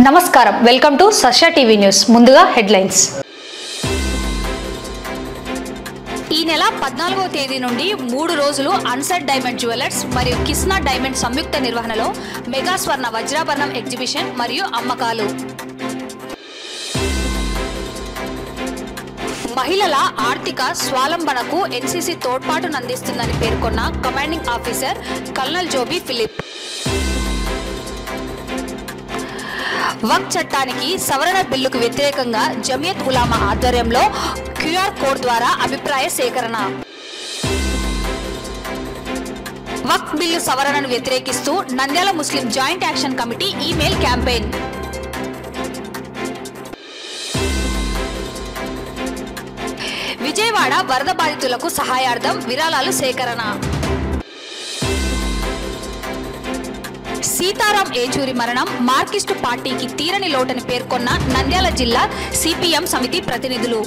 నమస్కారం welcome to సశ్య TV news ముందుగా headlines ఈ నెల 14వ తేదీ నుండి 3 రోజులు అన్సెట్ డైమండ్ జ్యువెలర్స్ మరియు కిస్నా డైమండ్ సంయుక్త నిర్వహణలో మెగా స్వర్ణ వజ్రాభరణం ఎగ్జిబిషన్ మరియు అమ్మకాలు మహిళల ఆర్థిక స్వావలంబనకు ఎన్సీసీ తోడ్పాటును అందిస్తుందని పేర్కొన్న commanding officer colonel Joby Philip వక్ఫ్ చట్టానికి సవరణ బిల్లుకు వ్యతిరేకంగా జమియత్ ఉలామా ఆధ్వర్యంలో క్యూఆర్ కోడ్ ద్వారా అభిప్రాయ సేకరణ వక్ఫ్ బిల్లు సవరణను వ్యతిరేకిస్తూ Nandyal Muslim joint action committee email campaign Vijayawada వరద బాధితులకు సహాయార్థం విరాళాలు సేకరణ సీతారాం ఏచూరి మరణం మార్కిస్టు పార్టీకి తీరని లోటని పేర్కొన్న నంద్యాల జిల్లా సిపిఎం సమితి ప్రతినిధులు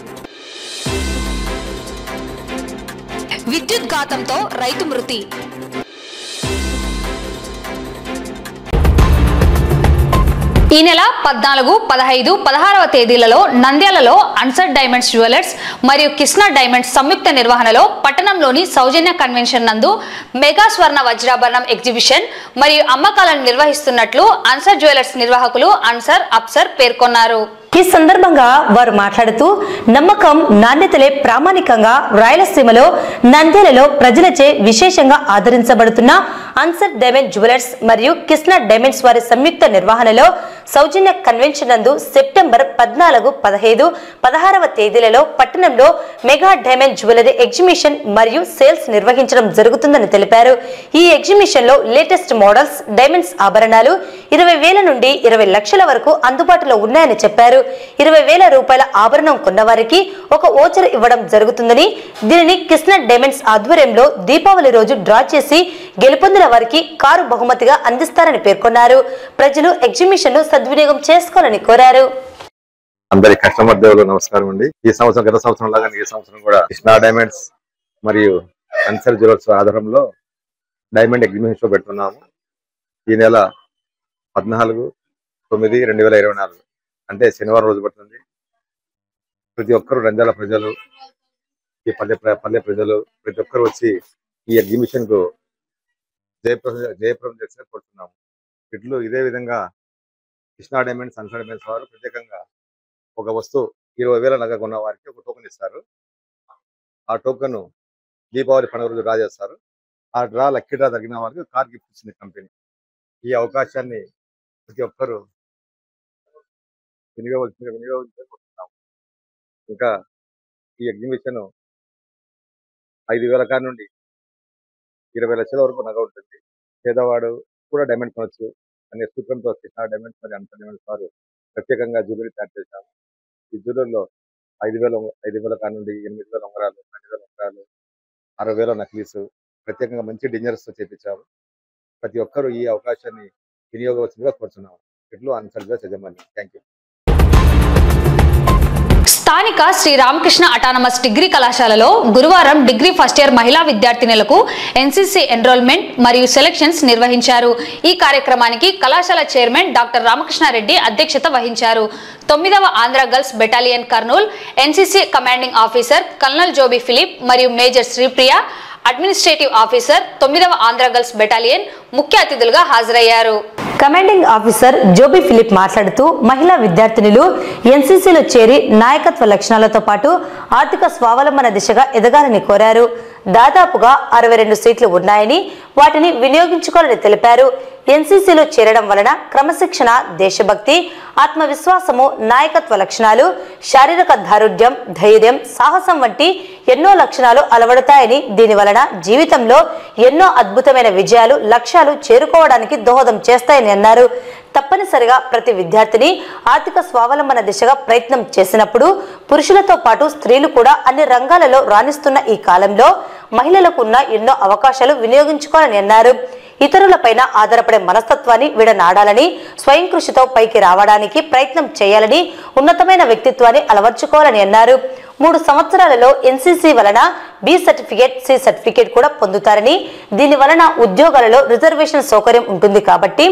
విద్యుద్ఘాతంతో రైతు మృతి ఈ నెల 14, 15, 16వ తేదీలలో నంద్యాలలో అన్సెట్ డైమండ్స్ జ్యువెలర్స్ మరియు కిస్నా డైమండ్స్ సంయుక్త నిర్వహణలో పట్టణంలోని సౌజన్య కన్వెన్షన్ నందు మెగా స్వర్ణ వజ్రాభరణం ఎగ్జిబిషన్ మరియు అమ్మకాలను నిర్వహిస్తున్నట్లు అన్సర్ జ్యువెలర్స్ నిర్వాహకులు అన్సర్ అప్సర్ పేర్కొన్నారు. ఈ సందర్భంగా వారు మాట్లాడుతూ నమ్మకం నాణ్యతలే ప్రామాణికంగా రాయలసీమలో నంద్యాలలో ప్రజలచే విశేషంగా ఆదరించబడుతున్న అన్సర్ డైమండ్ జ్యువెలర్స్ మరియు కిస్నా డైమండ్స్ వారి సంయుక్త నిర్వహణలో సౌజన్య కన్వెన్షన్ నందు సెప్టెంబర్ 14, 15, 16వ తేదీలలో పట్టణంలో మెగా డైమండ్ జ్యువెలరీ ఎగ్జిబిషన్ మరియు సేల్స్ నిర్వహించడం జరుగుతుందని తెలిపారు. ఈ ఎగ్జిబిషన్ లో లేటెస్ట్ మోడల్స్ డైమండ్స్ ఆభరణాలు 20,000 నుండి 20 లక్షల వరకు అందుబాటులో ఉన్నాయని చెప్పారు. 20,000 రూపాయల ఆభరణం కొన్నవారికి ఒక ఓచర్ ఇవ్వడం జరుగుతుందని, దీనిని కిస్నా డైమండ్స్ ఆధ్వర్యంలో దీపావళి రోజు డ్రా చేసి గెలుపొందిన వారికి కారు బహుమతిగా అందిస్తారని పేర్కొన్నారు. ప్రజలు ఎగ్జిబిషన్ ను సద్వినియోగం చేసుకోవాలని కోరారు. అందరి కస్టమర్ దేవులు నమస్కారం అండి. ఈ సంవత్సరం గత సంవత్సరం లాగా ఈ సంవత్సరం కూడా కిస్నా డైమండ్స్ మరియు అన్సర్ జ్యువెలర్స్ ఆధారంలో డైమండ్ ఎగ్జిబిషన్ షో పెడుతున్నాము. ఈ నెల 14/9/2024 అంటే శనివారం రోజు పడుతుంది. ప్రతి ఒక్కరు నంద్యాల ప్రజలు, ఈ పల్లె ప్రజలు ప్రతి ఒక్కరు వచ్చి ఈ ఎగ్జిబిషన్ కు జయప్రదం చేసి కోరుతున్నాము. ఇట్లు ఇదే విధంగా కిస్నా డైమండ్స్ అన్సర్ డైమండ్స్ వారు ప్రత్యేకంగా ఒక వస్తువు 20,000 నగ కొన్న వారికి ఒక టోకెన్ ఇస్తారు. ఆ టోకెన్ దీపావళి పండుగ రోజు డ్రా చేస్తారు. ఆ డ్రా లక్కీ డ్రా తగిన వారికి కార్ గిఫ్ట్ ఇచ్చింది కంపెనీ. ఈ అవకాశాన్ని ప్రతి ఒక్కరు వినియోగించుకుంటున్నాము. ఇంకా ఈ ఎగ్జిబిషన్ 5,000 కార్ నుండి 20 లక్షల వరకు నగ ఉంటుంది. పేదవాడు కూడా డైమండ్ కొనొచ్చు అనే సూత్రంతో కిస్నా డైమండ్స్ మరియు అన్సర్ డైమండ్స్ వారు ప్రత్యేకంగా జ్యువెలరీ తయారు చేశాము. ఈ జ్యువెలరీలో 5,000 కార్ నుండి 8,000 ఉంగరాలు, 2,000 ఉంగరాలు, 60,000 నక్లీసు ప్రత్యేకంగా మంచి డిజైనర్స్ తో చేపించాము. ప్రతి ఒక్కరూ ఈ అవకాశాన్ని వినియోగవలసిందిగా కోరుతున్నాము. ఇట్లు అన్సర్ జ్యువెలర్స్ యజమాని. Thank you. స్థానిక శ్రీ రామకృష్ణ అటానమస్ డిగ్రీ కళాశాలలో గురువారం డిగ్రీ ఫస్ట్ ఇయర్ మహిళా విద్యార్థినులకు ఎన్సీసీ ఎన్రోల్మెంట్ మరియు సెలక్షన్స్ నిర్వహించారు. ఈ కార్యక్రమానికి కళాశాల చైర్మన్ డాక్టర్ రామకృష్ణారెడ్డి అధ్యక్షత వహించారు. 9వ Andhra girls battalion Kurnool NCC commanding officer colonel Joby Philip మరియు మేజర్ శ్రీప్రియ అడ్మినిస్ట్రేటివ్ ఆఫీసర్ 9వ ఆంధ్ర గర్ల్స్ బెటాలియన్ ముఖ్య అతిథులుగా హాజరయ్యారు. కమాండింగ్ ఆఫీసర్ జోబీ ఫిలిప్ మాట్లాడుతూ మహిళా విద్యార్థినులు ఎన్సీసీలో చేరి నాయకత్వ లక్షణాలతో పాటు ఆర్థిక స్వావలంబన దిశగా ఎదగాలని కోరారు. దాదాపుగా 62 సీట్లు ఉన్నాయని వాటిని వినియోగించుకోవాలని తెలిపారు. ఎన్సీసీలో చేరడం వలన క్రమశిక్షణ, దేశభక్తి, ఆత్మవిశ్వాసము, నాయకత్వ లక్షణాలు, శారీరక దారుఢ్యం, ధైర్యం, సాహసం వంటి ఎన్నో లక్షణాలు అలవడతాయని, దీని వలన జీవితంలో ఎన్నో అద్భుతమైన విజయాలు, లక్ష్యాలు చేరుకోవడానికి దోహదం చేస్తాయని అన్నారు. తప్పనిసరిగా ప్రతి విద్యార్థిని ఆర్థిక స్వావలంబన దిశగా ప్రయత్నం చేసినప్పుడు పురుషులతో పాటు స్త్రీలు కూడా అన్ని రంగాలలో రాణిస్తున్న ఈ కాలంలో మహిళలకు ఉన్న ఎన్నో అవకాశాలు వినియోగించుకోవాలని అన్నారు. ఇతరులపైన ఆధారపడే మనస్తత్వాన్ని విడనాడాలని, స్వయం కృషితో పైకి రావడానికి ప్రయత్నం చేయాలని, ఉన్నతమైన వ్యక్తిత్వాన్ని అలవర్చుకోవాలని అన్నారు. 3 సంవత్సరాలలో ఎన్సీసీ వలన బి సర్టిఫికేట్, సి సర్టిఫికేట్ కూడా పొందుతారని, దీని వలన ఉద్యోగాలలో రిజర్వేషన్ సౌకర్యం ఉంటుంది కాబట్టి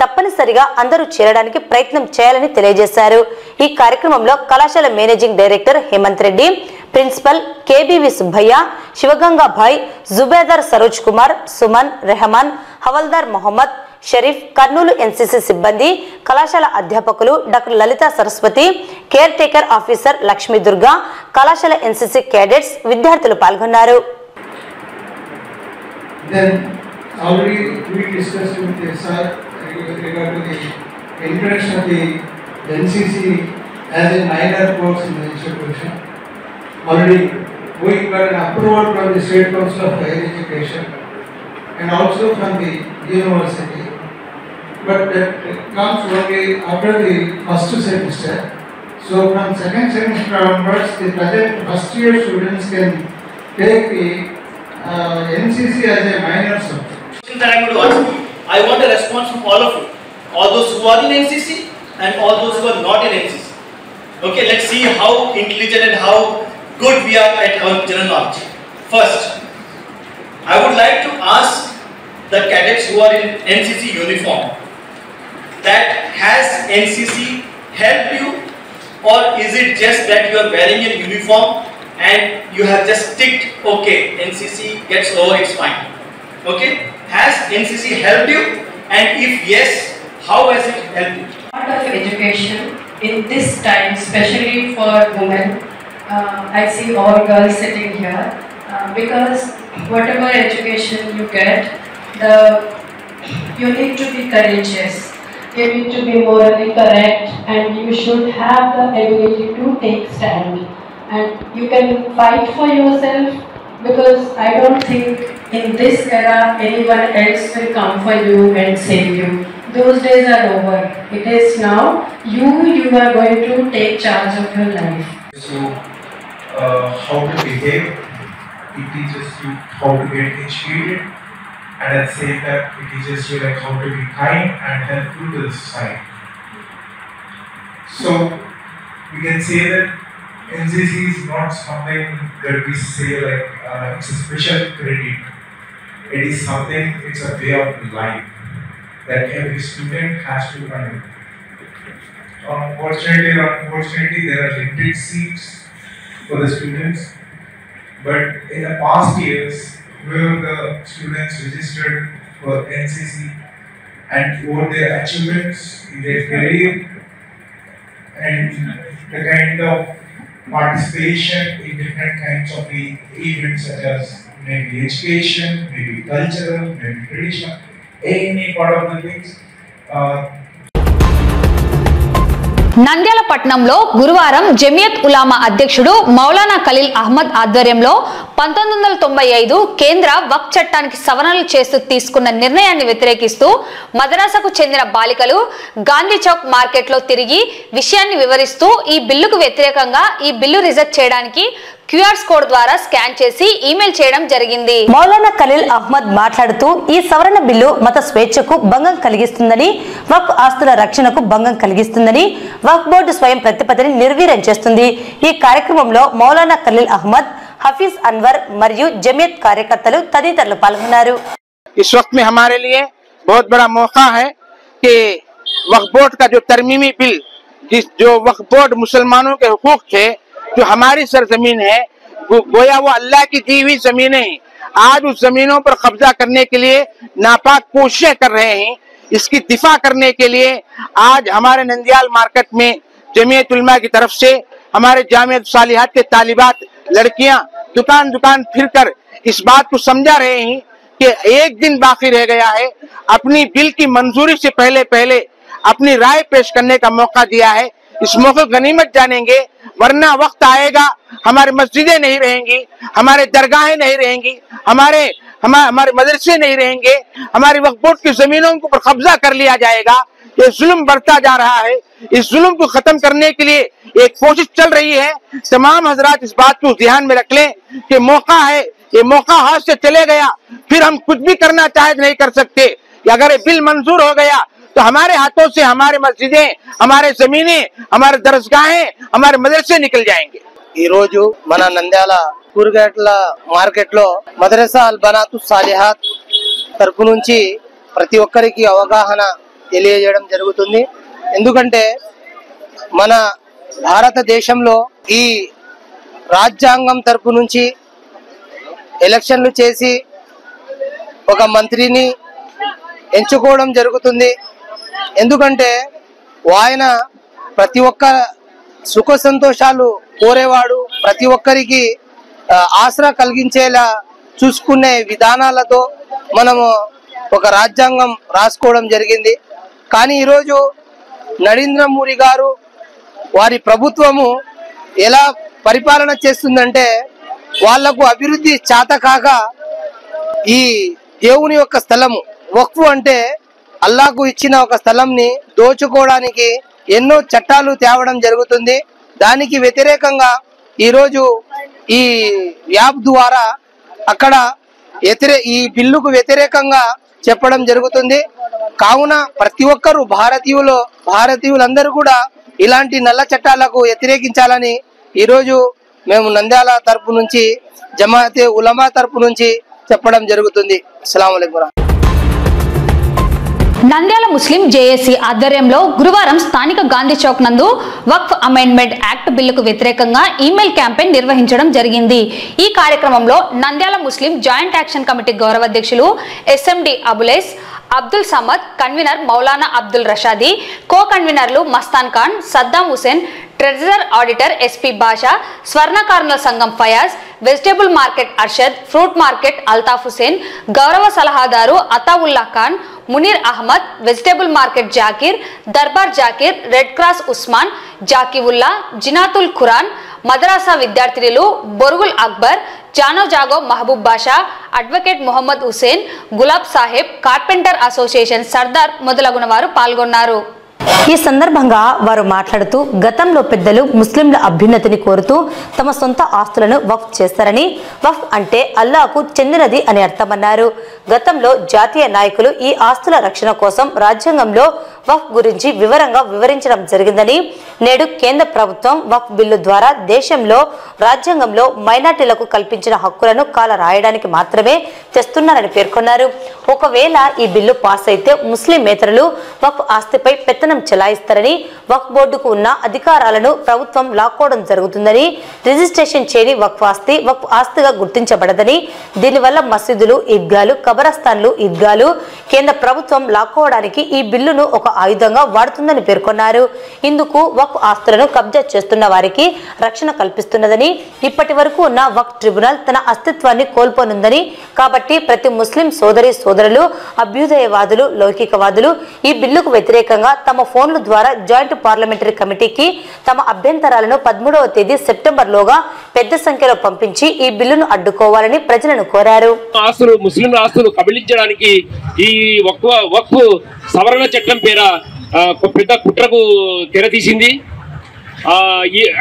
తప్పనిసరిగా అందరూ చేరడానికి ప్రయత్నం చేయాలని తెలియజేశారు। ఈ కార్యక్రమంలో కళాశాల managing director Hemanth Reddy, principal KBV Subbaiah, Sivagangabhai, Subedar Saroj Kumar, Suman, Rehman, Havildar Mohammed, Sharif, Kurnool NCC సిబ్బంది, కళాశాల అధ్యాపకులు doctor Lalitha Saraswathi, caretaker officer Lakshmi Durga, కళాశాల ఎన్సీసీ క్యాడెట్స్, విద్యార్థులు పాల్గొన్నారు। Already we discussed with the sir with regard to the introduction of the NCC as a minor course in the institution. Already we got an approval from the State Council of Higher Education and also from the university. But that comes only after the first semester. So from second semester onwards, the present first year students can take the NCC as a minor subject. That I'm going to ask you, I want a response from all of you, all those who are in NCC and all those who are not in NCC. Okay, let's see how intelligent and how good we are at our general knowledge. First, I would like to ask the cadets who are in NCC uniform, that has NCC helped you, or is it just that you are wearing a uniform and you have just ticked, okay, NCC gets over, it's fine. Okay, has NCC helped you, and if yes, how has it helped you? Part of education in this time, especially for women, I see all girls sitting here, because whatever education you get, you need to be courageous, you need to be morally correct, and you should have the ability to take stand, and you can fight for yourself, because I don't think in this era anyone else will come for you and save you. Those days are over. It is now you are going to take charge of your life. So how to behave, it teaches you how to get educated, and at the same time it teaches you like how to be kind and helpful to the society. So we can say that NCC is not something that we say like it's a special credit. It is something, it's a way of life that every student has to learn. Unfortunately, there are limited seats for the students. But in the past years, where the students registered for NCC and over their achievements in their career and the kind of participation in different kinds of the events such as maybe education, maybe cultural, maybe traditional, any part of the things. Nandyal పట్టణంలో గురువారం జమియత్ ఉలామా అధ్యక్షుడు మౌలానా ఖలీల్ అహ్మద్ ఆధ్వర్యంలో 1995 కేంద్ర వక్ఫ్ చట్టానికి సవరణలు చేస్తూ తీసుకున్న నిర్ణయాన్ని వ్యతిరేకిస్తూ మద్రాసాకు చెందిన బాలికలు గాంధీ చౌక్ మార్కెట్లో తిరిగి విషయాన్ని వివరిస్తూ ఈ బిల్లుకు వ్యతిరేకంగా ఈ బిల్లు రిజెక్ట్ చేయడానికి QR కోడ్ ద్వారా స్కాన్ చేసి ఈమెయిల్ చేయడం జరిగింది। మౌలానా ఖలీల్ అహ్మద్ మాట్లాడుతూ ఈ సవరణ బిల్లు మత స్వేచ్ఛకు భంగం కలిగిస్తుందని, వక్ఫ్ ఆస్తుల రక్షణకు భంగం కలిగిస్తుందని, వక్ఫ్ బోర్డు స్వయం ప్రతిపత్తిని నిర్వీర్యం చేస్తుంది। ఈ కార్యక్రమంలో మౌలానా ఖలీల్ అహ్మద్, हफीज अनवर मरियु जमीयत कार्यकर्तालु तदितरुलु पाल्गొన్నారు। इस वक्त में हमारे लिए बहुत बड़ा मौका है कि वक्फ बोर्ड का जो तरमीमी बिल, जो वक्फ बोर्ड मुसलमानों के हुकूक थे, जो हमारी सरजमीन है, गोया वो अल्लाह की दी हुई जमीनें हैं, आज उस जमीनों पर कब्जा करने के लिए नापाक कोशिशें कर रहे हैं। इसकी दिफा करने के लिए आज हमारे नंदियाल मार्केट में जमीयत उलमा की तरफ से हमारे जामियत सालिहात के तालिबात लड़कियां दुकान दुकान फिरकर इस बात को समझा रहे हैं कि एक दिन बाकी रह गया है, अपनी बिल की मंजूरी से पहले अपनी राय पेश करने का मौका दिया है। इस मौके गनीमत जानेंगे, वरना वक्त आएगा हमारी मस्जिदें नहीं रहेंगी, हमारे दरगाहें नहीं रहेंगी, हमारे मदरसे नहीं रहेंगे, हमारी वक्फ बोर्ड की जमीनों के ऊपर कब्जा कर लिया जाएगा। ये जुल्म बढ़ता जा रहा है। इस जुल्म को खत्म करने के लिए एक कोशिश चल रही है। तमाम हजरात इस बात को ध्यान में रख लें कि मौका है, ये मौका हाथ से चले गया, फिर हम कुछ भी करना चाहे नहीं कर सकते। अगर ये बिल मंजूर हो गया तो हमारे हाथों से हमारे मस्जिदें, हमारे जमीनें, हमारे दरसगाहें, हमारे मदरसे निकल जाएंगे। ఈ రోజు మన నంద్యాల కూరగాయల మార్కెట్ లో మదరసా అల్ బనాతు సాలిహాత్ తరపు నుంచి ప్రతి ఒక్కరికి అవగాహన తెలియజేయడం జరుగుతుంది. ఎందుకంటే మన భారతదేశంలో ఈ రాజ్యాంగం తరపు నుంచి ఎలక్షన్లు చేసి ఒక మంత్రిని ఎంచుకోవడం జరుగుతుంది. ఎందుకంటే ఆయన ప్రతి ఒక్క సుఖ సంతోషాలు కోరేవాడు, ప్రతి ఒక్కరికి ఆసరా కలిగించేలా చూసుకునే విధానాలతో మనము ఒక రాజ్యాంగం రాసుకోవడం జరిగింది. కానీ ఈరోజు నరేంద్ర మోడీ గారు వారి ప్రభుత్వము ఎలా పరిపాలన చేస్తుందంటే వాళ్లకు అభివృద్ధి చాతకాక ఈ దేవుని యొక్క స్థలము వక్ఫ్ అంటే అల్లాహకు ఇచ్చిన ఒక స్థలంని దోచుకోవడానికి ఎన్నో చట్టాలు తేవడం జరుగుతుంది. దానికి వ్యతిరేకంగా ఈరోజు ఈ యాప్ ద్వారా అక్కడ ఈ బిల్లుకు వ్యతిరేకంగా చెప్పడం జరుగుతుంది. కావున ప్రతి ఒక్కరు భారతీయులందరూ కూడా ఇలాంటి నల్ల చట్టాలకు వ్యతిరేకించాలని ఈరోజు మేము నంద్యాల తరపు నుంచి జమాతే ఉలమా తరపు నుంచి చెప్పడం జరుగుతుంది. అస్సలాము అలైకుం. నంద్యాల ముస్లిం జేఏసీ ఆధ్వర్యంలో గురువారం స్థానిక గాంధీ చౌక్ నందు వక్ఫ్ అమెండ్మెంట్ యాక్ట్ బిల్లుకు వ్యతిరేకంగా ఈమెయిల్ క్యాంపెయిన్ నిర్వహించడం జరిగింది. ఈ కార్యక్రమంలో Nandyal Muslim joint action committee గౌరవ అధ్యక్షులు SMD Abules, Abdul Samad, convener Maulana Abdul Rashadi, co కన్వీనర్లు Mastan Khan, Saddam Hussain, treasurer auditor SP Basha, స్వర్ణకారుల సంఘం Fayaz, vegetable market Arshad, fruit market Altaf Hussain, గౌరవ సలహాదారు Ataullah Khan, Munir Ahmed, vegetable market Zakir, Darbar Zakir, red cross Usman, Zakiullah, Zeenatul Quran, మదరాసా విద్యార్థినులు Borugul Akbar, Jano Jago Mahaboob Basha, advocate Mohammed Hussain, Gulab Saheb, carpenter association Sardar మొదలగున వారు పాల్గొన్నారు. ఈ సందర్భంగా వారు మాట్లాడుతూ గతంలో పెద్దలు ముస్లింల అభ్యున్నతిని కోరుతూ తమ సొంత ఆస్తులను వక్ఫ్ చేస్తారని, వక్ఫ్ అంటే అల్లాహకు చెందినది అని అర్థమన్నారు. గతంలో జాతీయ నాయకులు ఈ ఆస్తుల రక్షణ కోసం రాజ్యాంగంలో వక్ఫ్ గురించి వివరంగా వివరించడం జరిగిందని, నేడు కేంద్ర ప్రభుత్వం వక్ఫ్ బిల్లు ద్వారా దేశంలో రాజ్యాంగంలో మైనార్టీలకు కల్పించిన హక్కులను కాల రాయడానికి మాత్రమే తెస్తున్నారని పేర్కొన్నారు. ఒకవేళ ఈ బిల్లు పాస్ అయితే ముస్లిమేతరులు వక్ఫ్ ఆస్తిపై పెత్తనం చెలాయిస్తారని, వక్ఫ్ బోర్డుకు ఉన్న అధికారాలను ప్రభుత్వం లాక్కోవడం జరుగుతుందని, రిజిస్ట్రేషన్ చేయని వక్ఫ్ ఆస్తిగా గుర్తించబడదని, దీనివల్ల మసీదులు, ఈద్గాలు, కబరస్థాన్లు, ఈద్గాలు కేంద్ర ప్రభుత్వం లాక్కోవడానికి ఈ బిల్లును ఒక ఆయుధంగా వాడుతుందని పేర్కొన్నారు. ఇందుకు వక్ఫ్ ఆస్తులను కబ్జా చేస్తున్న వారికి రక్షణ కల్పిస్తున్నదని, ఇప్పటి వరకు ఉన్న వక్ఫ్ ట్రిబ్యునల్ తన అస్తిత్వాన్ని కోల్పోనుందని, కాబట్టి ప్రతి ముస్లిం సోదరులు, అభ్యుదయవాదులు, లౌకికవాదులు ఈ బిల్లుకు వ్యతిరేకంగా తమ ఫోన్ల ద్వారా జాయింట్ పార్లమెంటరీ కమిటీకి తమ అభ్యంతరాలను 13వ తేదీ సెప్టెంబర్లోగా పెద్ద సంఖ్యలో పంపించి ఈ బిల్లును అడ్డుకోవాలని ప్రజలను కోరారు. ముస్లింల ఆస్తులు కబళించడానికి ఈ వక్ఫ్ సవరణ చట్టం పేర పెద్ద కుట్రకు తెరతీసింది.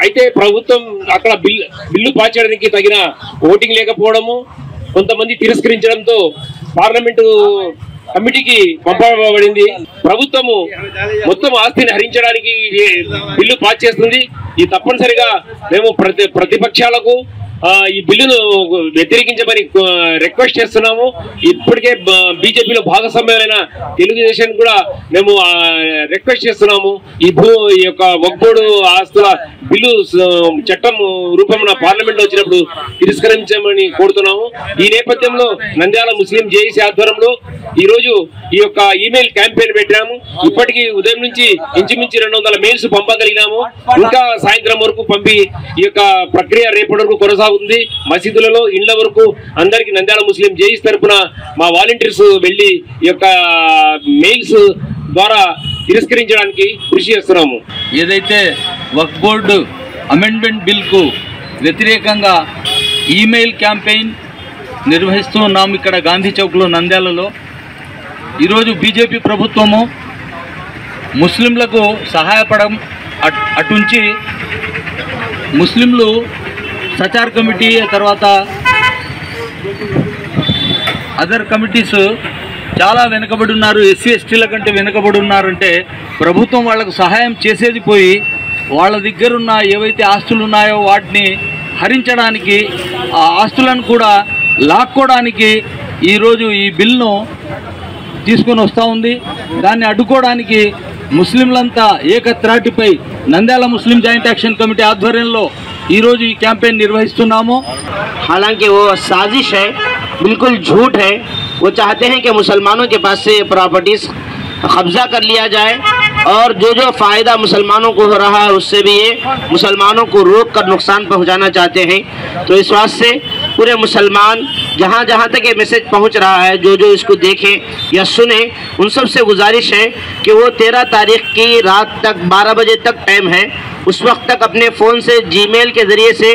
అయితే ప్రభుత్వం అక్కడ బిల్లు పాస్ చేయడానికి తగిన ఓటింగ్ లేకపోవడము, కొంతమంది తిరస్కరించడంతో పార్లమెంటు కమిటీకి పంపబడింది. ప్రభుత్వము మొత్తం ఆస్తిని హరించడానికి బిల్లు పాస్ చేస్తుంది. ఈ తప్పనిసరిగా మేము ప్రతిపక్షాలకు ఈ బిల్లును వ్యతిరేకించమని రిక్వెస్ట్ చేస్తున్నాము. ఇప్పటికే బీజేపీలో భాగస్వామ్యమైన తెలుగుదేశం కూడా మేము రిక్వెస్ట్ చేస్తున్నాము. ఈ యొక్క వక్ఫ్ బోర్డు ఆస్తుల బిల్లు చట్టం రూపంలో పార్లమెంట్ వచ్చినప్పుడు తిరస్కరించమని కోరుతున్నాము. ఈ నేపథ్యంలో నంద్యాల ముస్లిం జేఏసీ ఆధ్వర్యంలో ఈ రోజు ఈ యొక్క ఈమెయిల్ క్యాంపెయిన్ పెట్టాము. ఇప్పటికీ ఉదయం నుంచి ఇంచుమించు 200 మెయిల్స్ పంపగలిగినాము. ఇంకా సాయంత్రం వరకు పంపి ఈ యొక్క ప్రక్రియ రేపటి వరకు కొనసాగుతుంది. మసీదులలో, ఇండ్ల వరకు అందరికి నంద్యాల ముస్లిం జేఏసీ తరపున మా వాలంటీర్స్ వెళ్లి ఈ యొక్క మెయిల్స్ ద్వారా తిరస్కరించడానికి కృషి చేస్తున్నాము. ఏదైతే వక్ఫ్ బోర్డు అమెండ్మెంట్ బిల్కు వ్యతిరేకంగా ఈమెయిల్ క్యాంపెయిన్ నిర్వహిస్తూ ఉన్నాము ఇక్కడ గాంధీ చౌక్లో నంద్యాలలో. ఈరోజు బీజేపీ ప్రభుత్వము ముస్లింలకు సహాయపడడం అటుంచి ముస్లింలు సచార్ కమిటీ తర్వాత అదర్ కమిటీస్ చాలా వెనుకబడి ఉన్నారు, ఎస్సీ ఎస్టీల కంటే వెనుకబడి ఉన్నారంటే ప్రభుత్వం వాళ్లకు సహాయం చేసేది పోయి వాళ్ళ దగ్గర ఉన్న ఏవైతే ఆస్తులు ఉన్నాయో వాటిని హరించడానికి, ఆ ఆస్తులను కూడా లాక్కోవడానికి ఈరోజు ఈ బిల్లును తీసుకొని వస్తూ ఉంది. దాన్ని అడ్డుకోవడానికి ముస్లింలంతా ఏకత్రాటిపై Nandyal Muslim joint action committee ఆధ్వర్యంలో ఈరోజు ఈ క్యాంపెయిన్ నిర్వహిస్తున్నాము. हालांकि वो साजिश है, बिल्कुल झूठ है। वो चाहते हैं कि मुसलमानों के पास से प्रॉपर्टीज कब्जा कर लिया जाए और जो फ़ायदा मुसलमानों को हो रहा है उससे भी ये मुसलमानों को रोक कर नुकसान पहुंचाना चाहते हैं। तो इस वास्ते पूरे मुसलमान जहाँ जहाँ तक ये मैसेज पहुंच रहा है, जो इसको देखें या सुने, उन सब से गुजारिश है कि वो 13 तारीख की रात तक 12 बजे तक टाइम है, उस वक्त तक अपने फ़ोन से जीमेल के ज़रिए से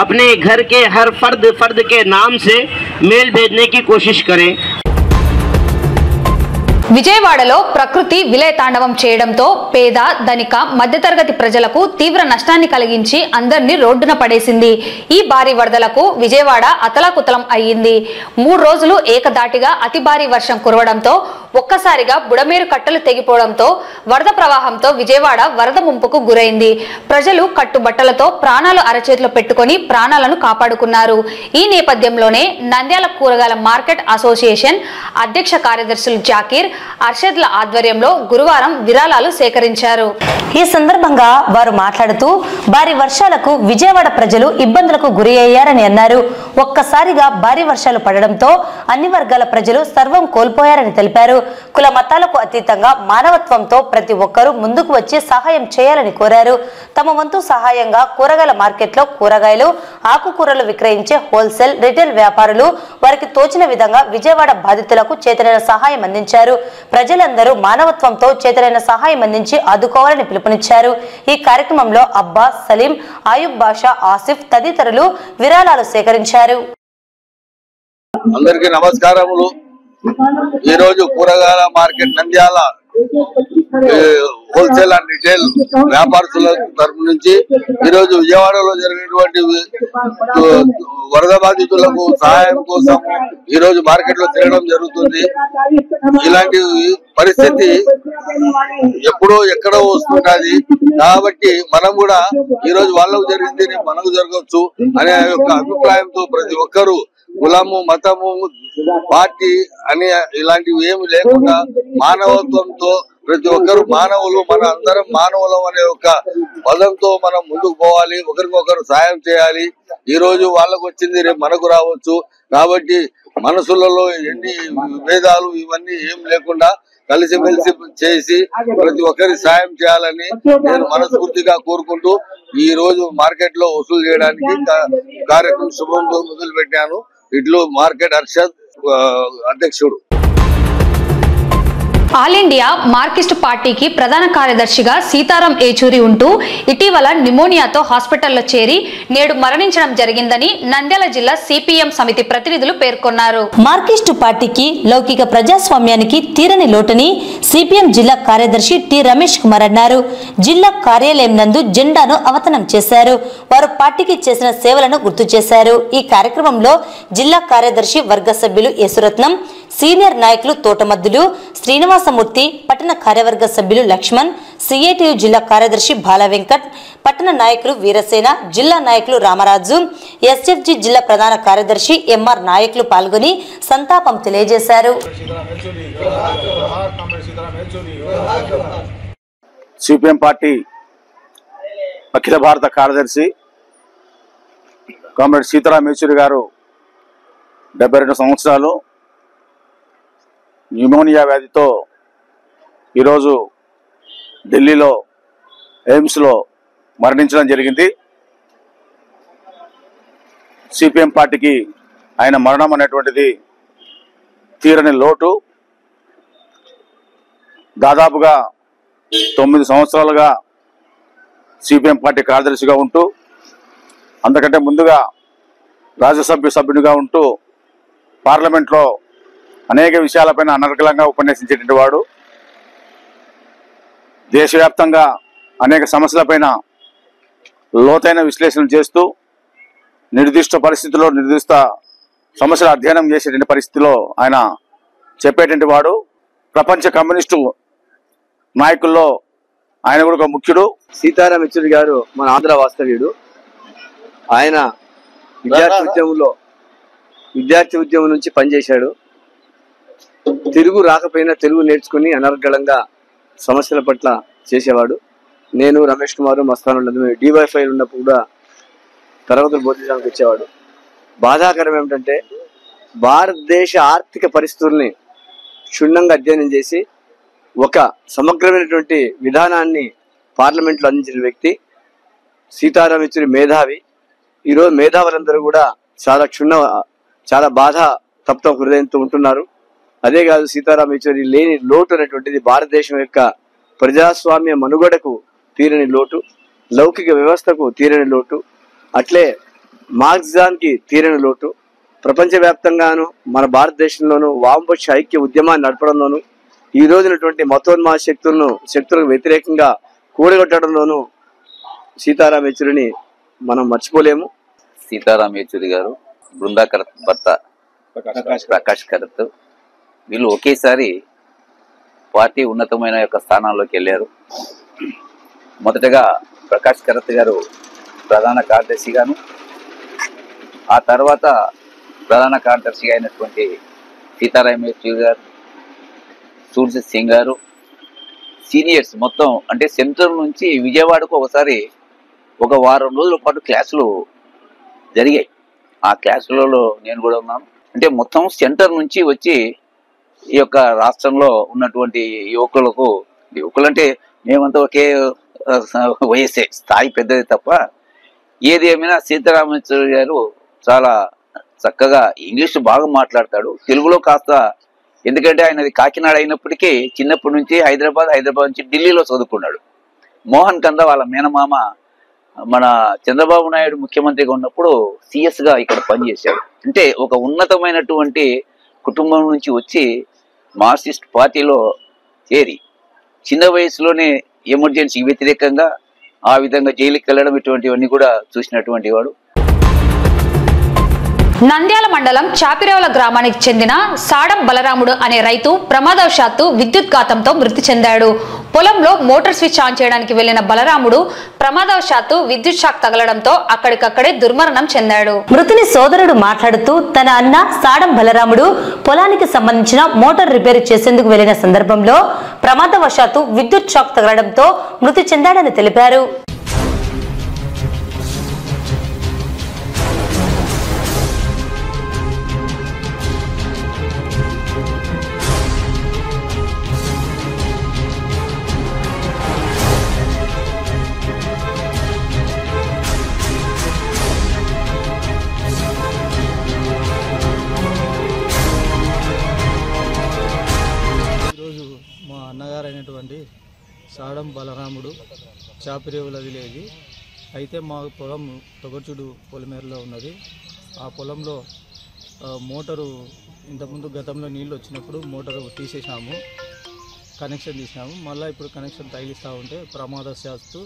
अपने घर के हर फर्द के नाम से मेल भेजने की कोशिश करें। విజయవాడలో ప్రకృతి విలయతాండవం చేయడంతో పేద ధనిక మధ్యతరగతి ప్రజలకు తీవ్ర నష్టాన్ని కలిగించి అందరినీ రోడ్డున పడేసింది. ఈ భారీ వరదలకు విజయవాడ అతలాకుతలం అయ్యింది. 3 రోజులు ఏకదాటిగా అతి భారీ వర్షం కురవడంతో ఒక్కసారిగా బుడమేరు కట్టలు తెగిపోవడంతో వరద ప్రవాహంతో విజయవాడ వరద ముంపుకు గురైంది. ప్రజలు కట్టుబట్టలతో ప్రాణాలు అరచేతిలో పెట్టుకొని ప్రాణాలను కాపాడుకున్నారు. ఈ నేపథ్యంలోనే నంద్యాల కూరగాయల మార్కెట్ అసోసియేషన్ అధ్యక్ష కార్యదర్శులు జాకీర్, అర్షద్ల ఆధ్వర్యంలో గురువారం విరాళాలు సేకరించారు. ఈ సందర్భంగా వారు మాట్లాడుతూ భారీ వర్షాలకు విజయవాడ ప్రజలు ఇబ్బందులకు గురి అయ్యారని అన్నారు. ఒక్కసారిగా భారీ వర్షాలు పడడంతో అన్ని వర్గాల ప్రజలు సర్వం కోల్పోయారని తెలిపారు. కుల మతాలకు అతీతంగా మానవత్వంతో ప్రతి ఒక్కరూ ముందుకు వచ్చి సహాయం చేయాలని కోరారు. తమ వంతు సహాయంగా కూరగాయల మార్కెట్లో కూరగాయలు, ఆకుకూరలు విక్రయించే హోల్సేల్, రిటైల్ వ్యాపారులు వారికి తోచిన విధంగా విజయవాడ బాధితులకు చేతనైన సహాయం అందించారు. ప్రజలందరూ మానవత్వంతో చేతనైన సహాయం అందించి ఆదుకోవాలని పిలుపునిచ్చారు. ఈ కార్యక్రమంలో అబ్బాస్, సలీం, ఆయుబ్ బాషా, ఆసిఫ్ తదితరులు విరాళాలు సేకరించారు. అందరికీ నమస్కారములు. ఈ రోజు కూరగాయల market Nandyal wholesale and retail వ్యాపారస్తుల తరపు నుంచి ఈ రోజు విజయవాడలో జరిగినటువంటి వరద బాధితులకు సహాయం కోసం ఈ రోజు మార్కెట్ లో తిరగడం జరుగుతుంది. ఇలాంటి పరిస్థితి ఎప్పుడో ఎక్కడో వస్తుంటది కాబట్టి మనం కూడా ఈ రోజు వాళ్ళకు జరిగింది మనకు జరగవచ్చు అనే యొక్క అభిప్రాయంతో ప్రతి ఒక్కరూ కులము, మతము, పార్టీ అని ఇలాంటివి ఏమి లేకుండా మానవత్వంతో ప్రతి ఒక్కరు మానవులు, మన అందరం మానవులం అనే ఒక పదంతో మనం ముందుకు పోవాలి, ఒకరికొకరు సాయం చేయాలి. ఈ రోజు వాళ్ళకు వచ్చింది రేపు మనకు రావచ్చు కాబట్టి మనసులలో ఎన్ని భేదాలు ఇవన్నీ ఏం లేకుండా కలిసిమెలిసి చేసి ప్రతి ఒక్కరి సాయం చేయాలని నేను మనస్ఫూర్తిగా కోరుకుంటూ ఈ రోజు మార్కెట్ లో వసూలు చేయడానికి కార్యక్రమం శుభంతో మొదలు పెట్టాను. ఇట్లు మార్కెట్ అర్షద్, అధ్యక్షుడు. ఆల్ ఇండియా మార్కిస్ట్ పార్టీకి ప్రధాన కార్యదర్శిగా సీతారాం ఏచూరి ఉంటూ ఇటీవల నిమోనియాతో హాస్పిటల్లో చేరి నేడు మరణించడం జరిగిందని నంద్యాల జిల్లా సిపిఎం సమితి ప్రతినిధులు పేర్కొన్నారు. మార్కిస్టు పార్టీకి లౌకిక ప్రజాస్వామ్యానికి తీరని లోటని సిపిఎం జిల్లా కార్యదర్శి టి రమేష్ కుమార్ అన్నారు. జిల్లా కార్యాలయం నందు జెండాను అవతనం చేశారు. వారు పార్టీకి చేసిన సేవలను గుర్తు చేశారు. ఈ కార్యక్రమంలో జిల్లా కార్యదర్శి వర్గ సభ్యులు యేసురత్నం, సీనియర్ నాయకులు తోటమద్దులు, శ్రీనివాసమూర్తి, పట్టణ కార్యవర్గ సభ్యులు లక్ష్మణ్, సిఐటియు జిల్లా కార్యదర్శి బాల వెంకట్, పట్టణ నాయకులు వీరసేన, జిల్లా నాయకులు రామరాజు, ఎస్ఎఫ్జి జిల్లా ప్రధాన కార్యదర్శి ఎంఆర్ నాయకులు పాల్గొని సంతాపం తెలియజేశారు. సిపిఎం పార్టీ అఖిల భారత కార్యదర్శి కామ్రేడ్ సీతారాం యేచూరి గారు 72 సంవత్సరాలు న్యూమోనియా వ్యాధితో ఈరోజు ఢిల్లీలో ఎయిమ్స్లో మరణించడం జరిగింది. సిపిఎం పార్టీకి ఆయన మరణం అనేటువంటిది తీరని లోటు. దాదాపుగా 9 సంవత్సరాలుగా సిపిఎం పార్టీ కార్యదర్శిగా ఉంటూ అంతకంటే ముందుగా రాజ్యసభ సభ్యునిగా ఉంటూ పార్లమెంట్లో అనేక విషయాలపైన అనర్గళంగా ఉపన్యసించేటువంటి వాడు. దేశవ్యాప్తంగా అనేక సమస్యలపైన లోతైన విశ్లేషణ చేస్తూ నిర్దిష్ట పరిస్థితుల్లో నిర్దిష్ట సమస్యల అధ్యయనం చేసేటువంటి పరిస్థితిలో ఆయన చెప్పేటువంటి వాడు. ప్రపంచ కమ్యూనిస్టు నాయకుల్లో ఆయన కూడా ఒక ముఖ్యుడు. సీతారాం యేచూరి గారు మన ఆంధ్ర వాస్తవ్యుడు. ఆయన విద్యార్థి ఉద్యమం నుంచి పనిచేశాడు. తెలుగు రాకపోయినా తెలుగు నేర్చుకుని అనర్గళంగా సమస్యల పట్ల చేసేవాడు. నేను రమేష్ కుమార్ మస్తానులు డివైఫై ఉన్నప్పుడు కూడా తరగతులు బోధించడానికి వచ్చేవాడు. బాధాకరం ఏమిటంటే భారతదేశ ఆర్థిక పరిస్థితుల్ని క్షుణ్ణంగా అధ్యయనం చేసి ఒక సమగ్రమైనటువంటి విధానాన్ని పార్లమెంట్లో అందించిన వ్యక్తి సీతారాం యేచూరి మేధావి. ఈరోజు మేధావులందరూ కూడా చాలా బాధ తప్త హృదయంతో ఉంటున్నారు. అదే కాదు, సీతారాం యేచూరి లేని లోటు అనేటువంటిది భారతదేశం యొక్క ప్రజాస్వామ్య మనుగడకు తీరని లోటు, లౌకిక వ్యవస్థకు తీరని లోటు, అట్లే మార్క్సిజానికి తీరని లోటు. ప్రపంచవ్యాప్తంగాను మన భారతదేశంలోనూ వామపక్ష ఐక్య ఉద్యమాన్ని నడపడంలోనూ ఈ రోజునటువంటి మతోన్మాద శక్తులకు వ్యతిరేకంగా కూడగొట్టడంలోనూ సీతారాం యేచూరిని మనం మర్చిపోలేము. సీతారాం యేచూరి గారు, బృందా కరత్ భర్త ప్రకాష్ కరత్, వీళ్ళు ఒకేసారి పార్టీ ఉన్నతమైన యొక్క స్థానాల్లోకి వెళ్ళారు. మొదటగా ప్రకాష్ కరత్ గారు ప్రధాన కార్యదర్శిగాను, ఆ తర్వాత ప్రధాన కార్యదర్శిగా అయినటువంటి సీతారాం యేచూరి గారు, సూర్య సింగ్ గారు, సీనియర్స్ మొత్తం అంటే సెంట్రల్ నుంచి విజయవాడకు ఒకసారి ఒక వారం రోజుల పాటు క్లాసులు జరిగాయి. ఆ క్లాసులలో నేను కూడా ఉన్నాను. అంటే మొత్తం సెంటర్ నుంచి వచ్చి ఈ యొక్క రాష్ట్రంలో ఉన్నటువంటి యువకులంటే మేమంతా ఒకే వయసే, స్థాయి పెద్దది తప్ప ఏది ఏమైనా సీతారాం యేచూరి గారు చాలా చక్కగా ఇంగ్లీష్ బాగా మాట్లాడతాడు. తెలుగులో కాస్త, ఎందుకంటే ఆయనది కాకినాడ అయినప్పటికీ చిన్నప్పటి నుంచి హైదరాబాద్ నుంచి ఢిల్లీలో చదువుకున్నాడు. మోహన్ కంద వాళ్ళ మేనమామ మన చంద్రబాబు నాయుడు ముఖ్యమంత్రిగా ఉన్నప్పుడు సిఎస్గా ఇక్కడ పనిచేశాడు. అంటే ఒక ఉన్నతమైనటువంటి కుటుంబం నుంచి వచ్చి మార్క్సిస్ట్ పార్టీలో చేరి చిన్న వయసులోనే ఎమర్జెన్సీకి వ్యతిరేకంగా ఆ విధంగా జైలుకి వెళ్ళడం ఇటువంటివన్నీ కూడా చూసినటువంటి వాడు. నంద్యాల మండలం చాపిరేవుల గ్రామానికి చెందిన సాడం బలరాముడు అనే రైతు ప్రమాదవశాత్తు విద్యుత్ ఘాతంతో మృతి చెందాడు. పొలంలో మోటార్ స్విచ్ ఆన్ చేయడానికి వెళ్లిన బలరాముడు ప్రమాదవశాత్తు విద్యుత్ షాక్ తగలడంతో అక్కడికక్కడే దుర్మరణం చెందాడు. మృతుని సోదరుడు మాట్లాడుతూ తన అన్న సాడం బలరాముడు పొలానికి సంబంధించిన మోటార్ రిపేర్ చేసేందుకు వెళ్లిన సందర్భంలో ప్రమాదవశాత్తు విద్యుత్ షాక్ తగలడంతో మృతి చెందాడని తెలిపారు. అన్నగారైనటువంటి సాడం బలరాముడు చాపిరేవుల విలేజ్. అయితే మా పొలం తొగచుడు పొలిమేరలో ఉన్నది. ఆ పొలంలో మోటారు ఇంతకుముందు గతంలో నీళ్ళు వచ్చినప్పుడు మోటారు తీసేసాము, కనెక్షన్ తీసినాము. మళ్ళీ ఇప్పుడు కనెక్షన్ తగిలిస్తూ ఉంటే ప్రమాదశాత్తు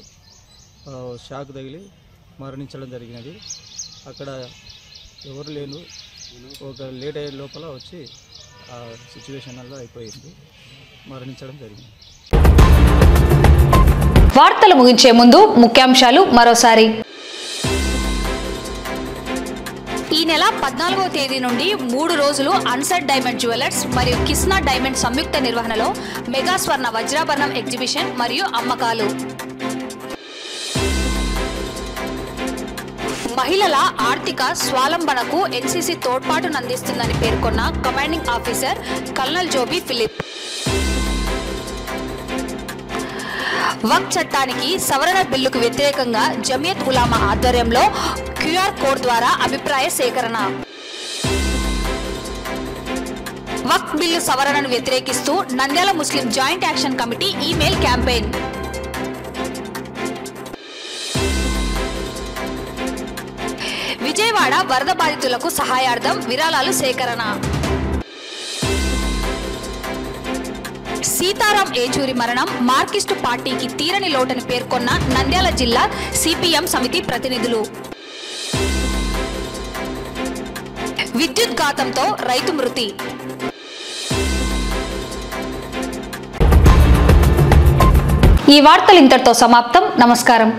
షాక్ తగిలి మరణించడం జరిగినది. అక్కడ ఎవరు లేను, ఒక లేట్ అయ్యే లోపల వచ్చి ఆ సిచ్యువేషన్ అలా అయిపోయింది, మరణించడం జరిగింది. వార్తలు ముగించే ముందు ముఖ్యాంశాలు మరోసారి. ఈ నెల 14వ తేదీ నుండి 3 రోజులు అన్సెట్ డైమండ్ జ్యువెలర్స్ మరియు కిస్నా డైమండ్ సంయుక్త నిర్వహణలో మెగా స్వర్ణ వజ్రాభరణం ఎగ్జిబిషన్ మరియు అమ్మకాలు. మహిళల ఆర్థిక స్వావలంబనకు ఎన్సీసీ తోడ్పాటునందిస్తుందని పేర్కొన్న commanding officer colonel Joby Philip. వక్ఫ్ చట్టానికి సవరణ బిల్లుకు వ్యతిరేకంగా జమియత్ ఉలామా ఆధ్వర్యంలో క్యూఆర్ కోడ్ ద్వారా అభిప్రాయ సేకరణ. వక్ఫ్ బిల్లు సవరణను వ్యతిరేకిస్తూ Nandyal Muslim joint action committee email campaign. Vijayawada వరద బాధితులకు సహాయార్థం విరాళాలు సేకరణ. సీతారాం యేచూరి మరణం మార్కిస్టు పార్టీకి తీరని లోటని పేర్కొన్న నంద్యాల జిల్లా సిపిఎం సమితి ప్రతినిధులు. విద్యుత్ ఘాతంతో రైతు మృతి. ఈ వార్తలు ఇంతటితో సమాప్తం. నమస్కారం.